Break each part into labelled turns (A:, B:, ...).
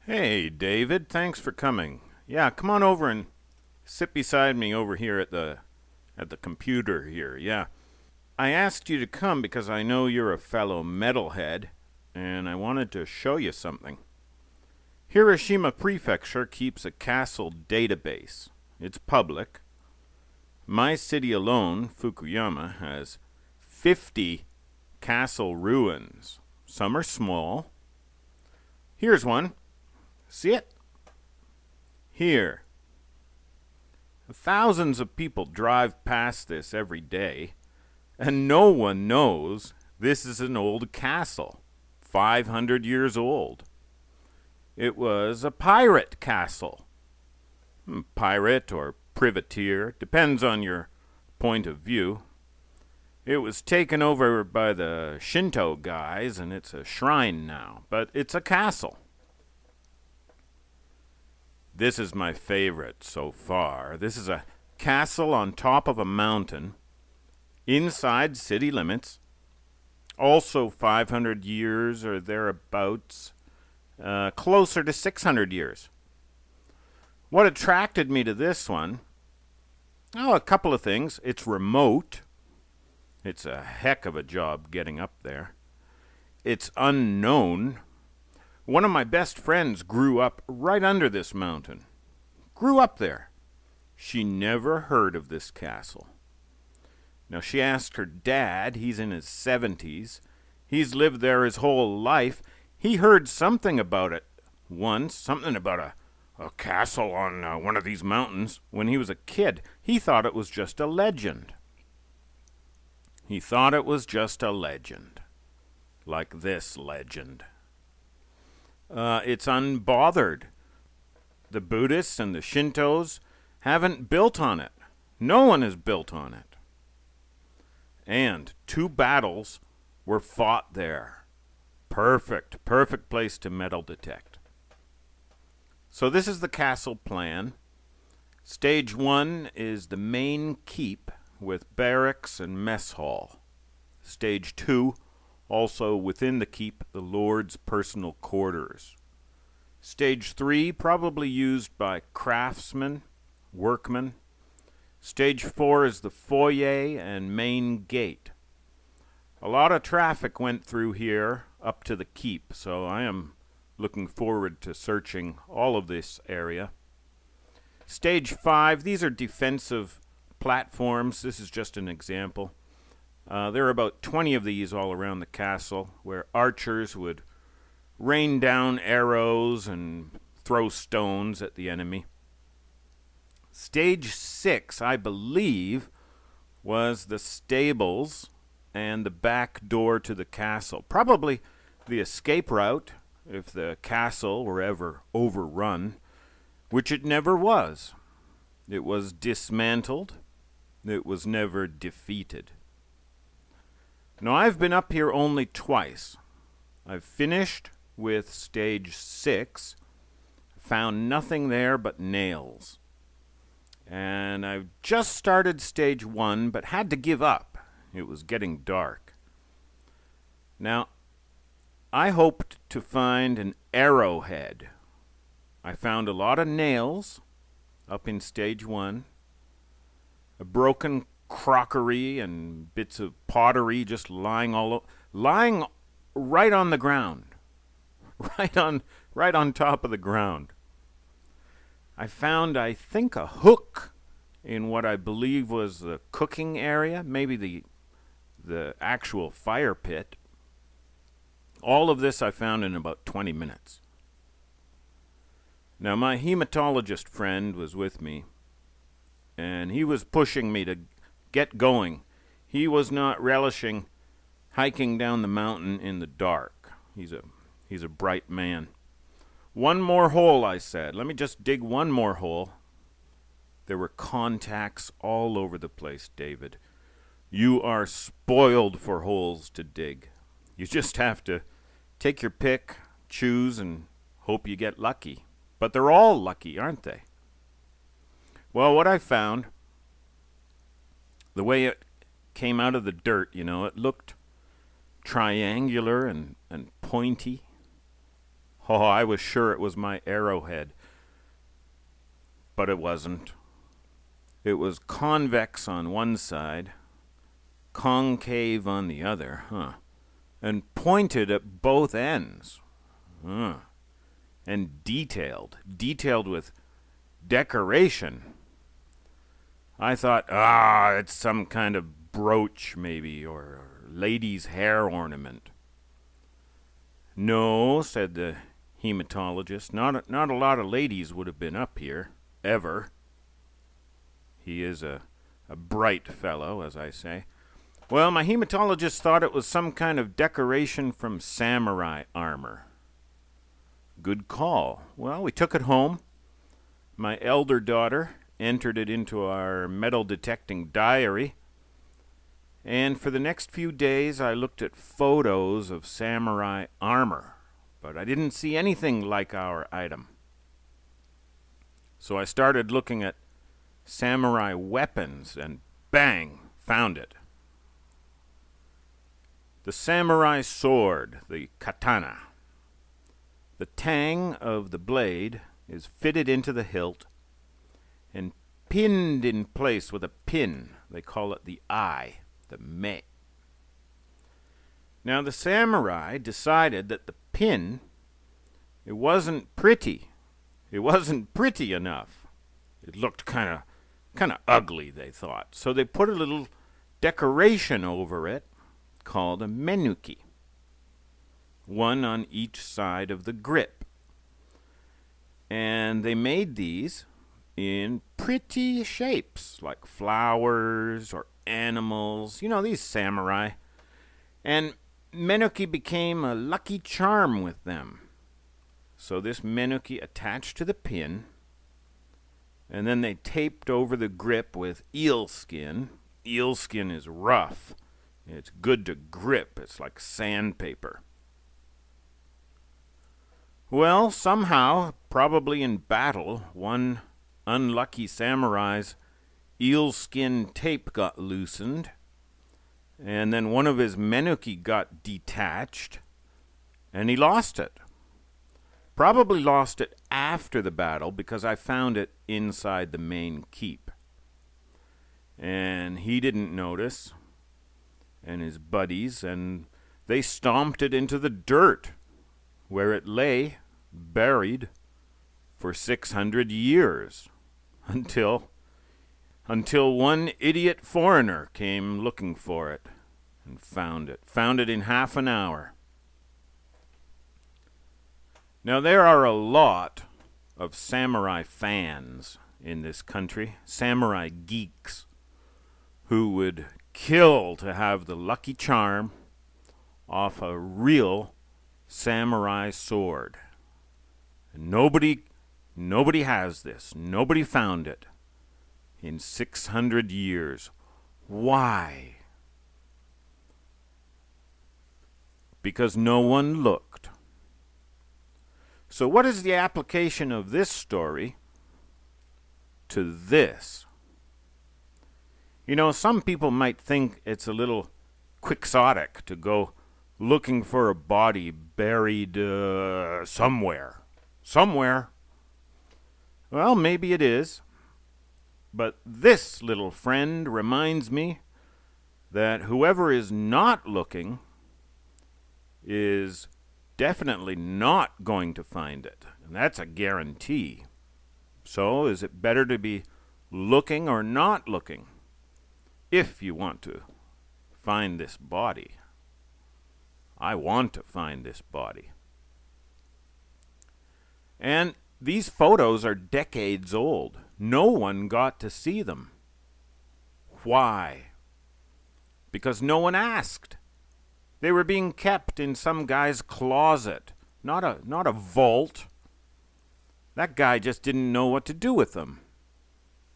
A: Hey, David, thanks for coming. Yeah, come on over and sit beside me over here at the computer here. Yeah. I asked you to come because I know you're a fellow metalhead and I wanted to show you something. Hiroshima Prefecture keeps a castle database. It's public. My city alone, Fukuyama, has 50 castle ruins. Some are small. Here's one. See it? Here. Thousands of people drive past this every day, and no one knows this is an old castle, 500 years old. It was a pirate castle. Pirate or privateer, depends on your point of view. It was taken over by the Shinto guys, and it's a shrine now, but it's a castle. This is my favorite so far. This is a castle on top of a mountain, inside city limits, also 500 years or thereabouts, closer to 600 years. What attracted me to this one? Oh, a couple of things. It's remote. It's a heck of a job getting up there. It's unknown. One of my best friends grew up right under this mountain. Grew up there. She never heard of this castle. Now, she asked her dad. He's in his 70s. He's lived there his whole life. He heard something about it once, something about a castle on one of these mountains when he was a kid. He thought it was just a legend. He thought it was just a legend. Like this legend. It's unbothered. The Buddhists and the Shintos haven't built on it. No one has built on it. And 2 battles were fought there. Perfect place to metal detect. So this is the castle plan. Stage 1 is the main keep with barracks and mess hall. Stage 2, also within the keep, the Lord's personal quarters. Stage 3, probably used by craftsmen, workmen. Stage 4 is the foyer and main gate. A lot of traffic went through here up to the keep, so I am looking forward to searching all of this area. Stage 5, these are defensive platforms. This is just an example. There are about 20 of these all around the castle where archers would rain down arrows and throw stones at the enemy. Stage 6, I believe, was the stables and the back door to the castle. Probably the escape route if the castle were ever overrun, which it never was. It was dismantled. It was never defeated. Now, I've been up here only twice. I've finished with stage 6, found nothing there but nails. And I've just started stage 1, but had to give up. It was getting dark. Now, I hoped to find an arrowhead. I found a lot of nails up in stage 1, a broken crockery and bits of pottery just lying lying right on the ground, right on top of the ground. I found, I think, a hook in what I believe was the cooking area, maybe the actual fire pit. All of this I found in about 20 minutes. Now, my hematologist friend was with me, and he was pushing me to get going. He was not relishing hiking down the mountain in the dark. He's a bright man. One more hole, I said. Let me just dig one more hole. There were contacts all over the place, David. You are spoiled for holes to dig. You just have to take your pick, choose, and hope you get lucky. But they're all lucky, aren't they? Well, what I found, the way it came out of the dirt, it looked triangular and pointy. Oh, I was sure it was my arrowhead, but it wasn't. It was convex on one side, concave on the other, and pointed at both ends, and detailed with decoration. I thought, it's some kind of brooch maybe, or lady's hair ornament. No, said the hematologist, not a lot of ladies would have been up here, ever. He is a bright fellow, as I say. Well, my hematologist thought it was some kind of decoration from samurai armor. Good call. Well, we took it home. My elder daughter entered it into our metal-detecting diary, and for the next few days I looked at photos of samurai armor, but I didn't see anything like our item. So I started looking at samurai weapons, and bang, found it. The samurai sword, the katana. The tang of the blade is fitted into the hilt and pinned in place with a pin. They call it the eye, the me. Now the samurai decided that the pin, it wasn't pretty. It wasn't pretty enough. It looked kind of ugly, they thought. So they put a little decoration over it called a menuki, one on each side of the grip. And they made these in pretty shapes, like flowers or animals, these samurai. And menuki became a lucky charm with them. So this menuki attached to the pin, and then they taped over the grip with eel skin. Eel skin is rough. It's good to grip. It's like sandpaper. Well, somehow, probably in battle, one unlucky samurai's eel skin tape got loosened, and then one of his menuki got detached, and he lost it. Probably lost it after the battle, because I found it inside the main keep. And he didn't notice, and his buddies, and they stomped it into the dirt, where it lay buried for 600 years, until one idiot foreigner came looking for it and found it in half an hour. Now there are a lot of samurai fans in this country, samurai geeks, who would kill to have the lucky charm off a real samurai sword. And nobody has this. Nobody found it in 600 years. Why? Because no one looked. So what is the application of this story to this? Some people might think it's a little quixotic to go looking for a body buried somewhere. Well, maybe it is. But this little friend reminds me that whoever is not looking is definitely not going to find it. And that's a guarantee. So is it better to be looking or not looking if you want to find this body? I want to find this body. And these photos are decades old. No one got to see them. Why? Because no one asked. They were being kept in some guy's closet, not a vault. That guy just didn't know what to do with them.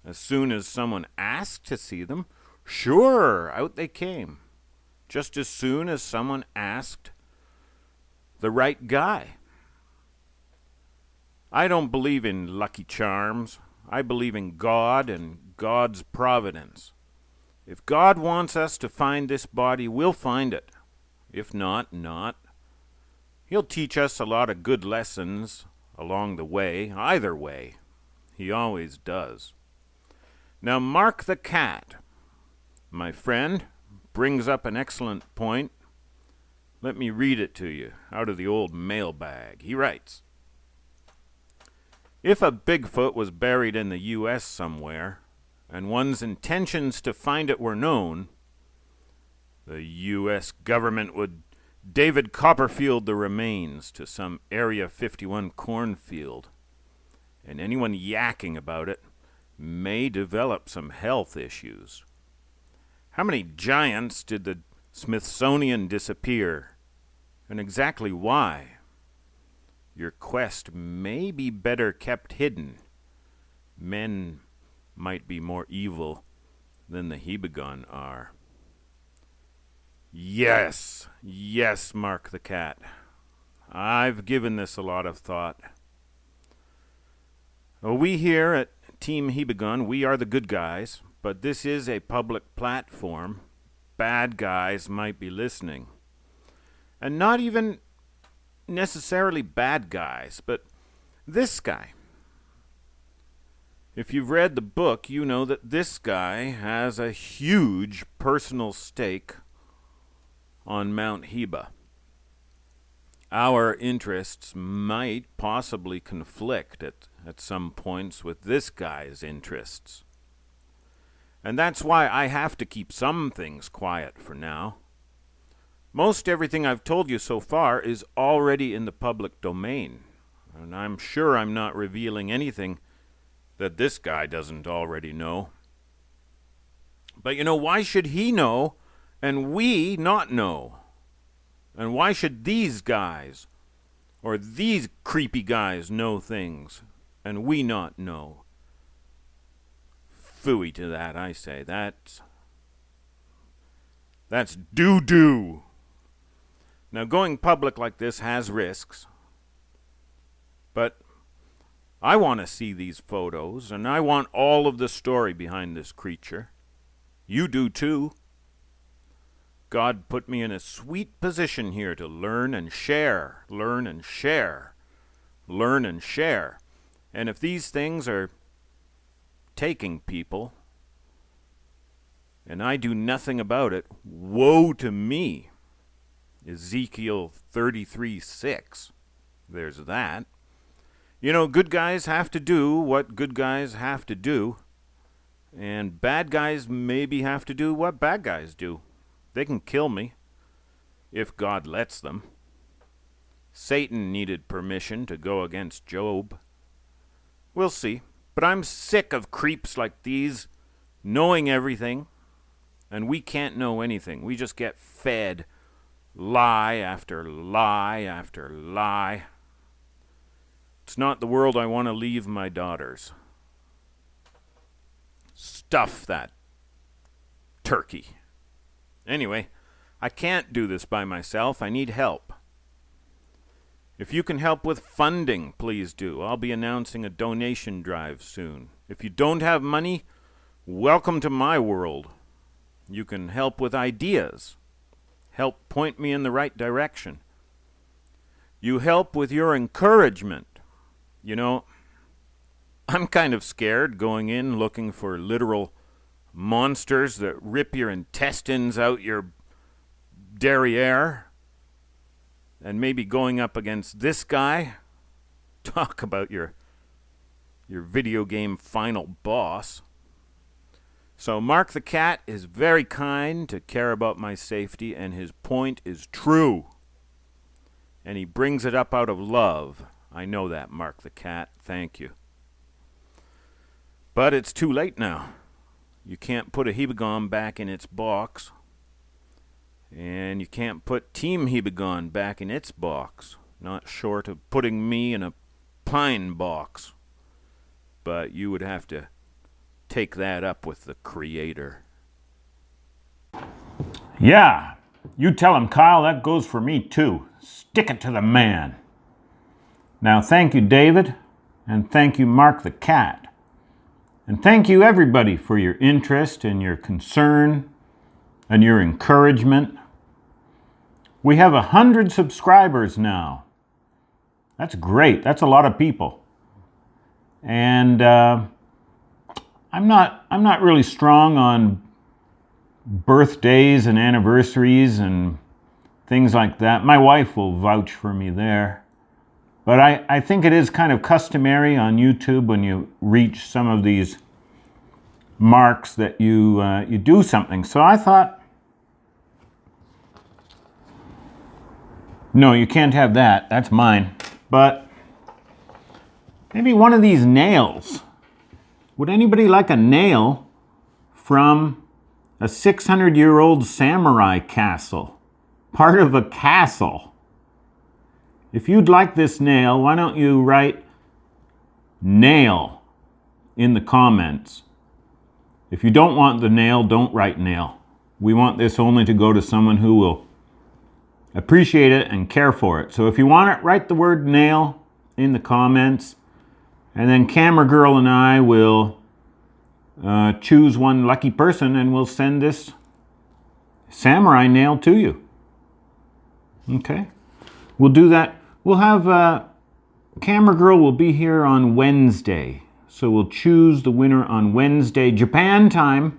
A: As soon as someone asked to see them, sure, out they came. Just as soon as someone asked the right guy. I don't believe in lucky charms. I believe in God and God's providence. If God wants us to find this body, we'll find it. If not, not. He'll teach us a lot of good lessons along the way, either way. He always does. Now, Mark the Cat, my friend, brings up an excellent point. Let me read it to you out of the old mailbag. He writes, if a Bigfoot was buried in the U.S. somewhere, and one's intentions to find it were known, the U.S. government would David Copperfield the remains to some Area 51 cornfield, and anyone yakking about it may develop some health issues. How many giants did the Smithsonian disappear, and exactly why? Your quest may be better kept hidden. Men might be more evil than the Hibagon are. Yes, Mark the Cat. I've given this a lot of thought. We here at Team Hibagon, we are the good guys, but this is a public platform. Bad guys might be listening. And not even necessarily bad guys, but this guy. If you've read the book, you know that this guy has a huge personal stake on Mount Hiba. Our interests might possibly conflict at some points with this guy's interests. And that's why I have to keep some things quiet for now. Most everything I've told you so far is already in the public domain, and I'm sure I'm not revealing anything that this guy doesn't already know. But why should he know and we not know? And why should these guys or these creepy guys know things and we not know? Phooey to that, I say. That's doo-doo. Now, going public like this has risks, but I want to see these photos, and I want all of the story behind this creature. You do too. God put me in a sweet position here to learn and share, learn and share, learn and share. And if these things are taking people, and I do nothing about it, woe to me. Ezekiel 33:6. There's that. Good guys have to do what good guys have to do, and bad guys maybe have to do what bad guys do. They can kill me, if God lets them. Satan needed permission to go against Job. We'll see, but I'm sick of creeps like these knowing everything, and we can't know anything. We just get fed lie after lie after lie. It's not the world I want to leave my daughters. Stuff that turkey. Anyway, I can't do this by myself. I need help. If you can help with funding, please do. I'll be announcing a donation drive soon. If you don't have money, welcome to my world. You can help with ideas. Help point me in the right direction. You help with your encouragement. I'm kind of scared going in looking for literal monsters that rip your intestines out your derriere, and maybe going up against this guy. Talk about your video game final boss. So Mark the Cat is very kind to care about my safety, and his point is true. And he brings it up out of love. I know that, Mark the Cat. Thank you. But it's too late now. You can't put a Hibagon back in its box. And you can't put Team Hibagon back in its box. Not short of putting me in a pine box. But you would have to take that up with the Creator.
B: Yeah, you tell him, Kyle, that goes for me too. Stick it to the man. Now, thank you, David, and thank you, Mark the Cat. And thank you, everybody, for your interest and your concern and your encouragement. We have 100 subscribers now. That's great. That's a lot of people. And I'm not really strong on birthdays and anniversaries and things like that. My wife will vouch for me there. But I think it is kind of customary on YouTube when you reach some of these marks that you do something. So I thought, no, you can't have that. That's mine. But maybe one of these nails. Would anybody like a nail from a 600-year-old samurai castle? Part of a castle. If you'd like this nail, why don't you write nail in the comments. If you don't want the nail, don't write nail. We want this only to go to someone who will appreciate it and care for it. So if you want it, write the word nail in the comments, and then Camera Girl and I will choose one lucky person and we'll send this samurai nail to you. Okay? We'll do that. We'll have Camera Girl will be here on Wednesday. So we'll choose the winner on Wednesday, Japan time.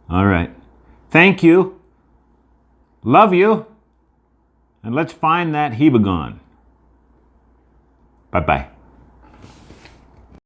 B: All right. Thank you. Love you. And let's find that Hibagon. Bye-bye.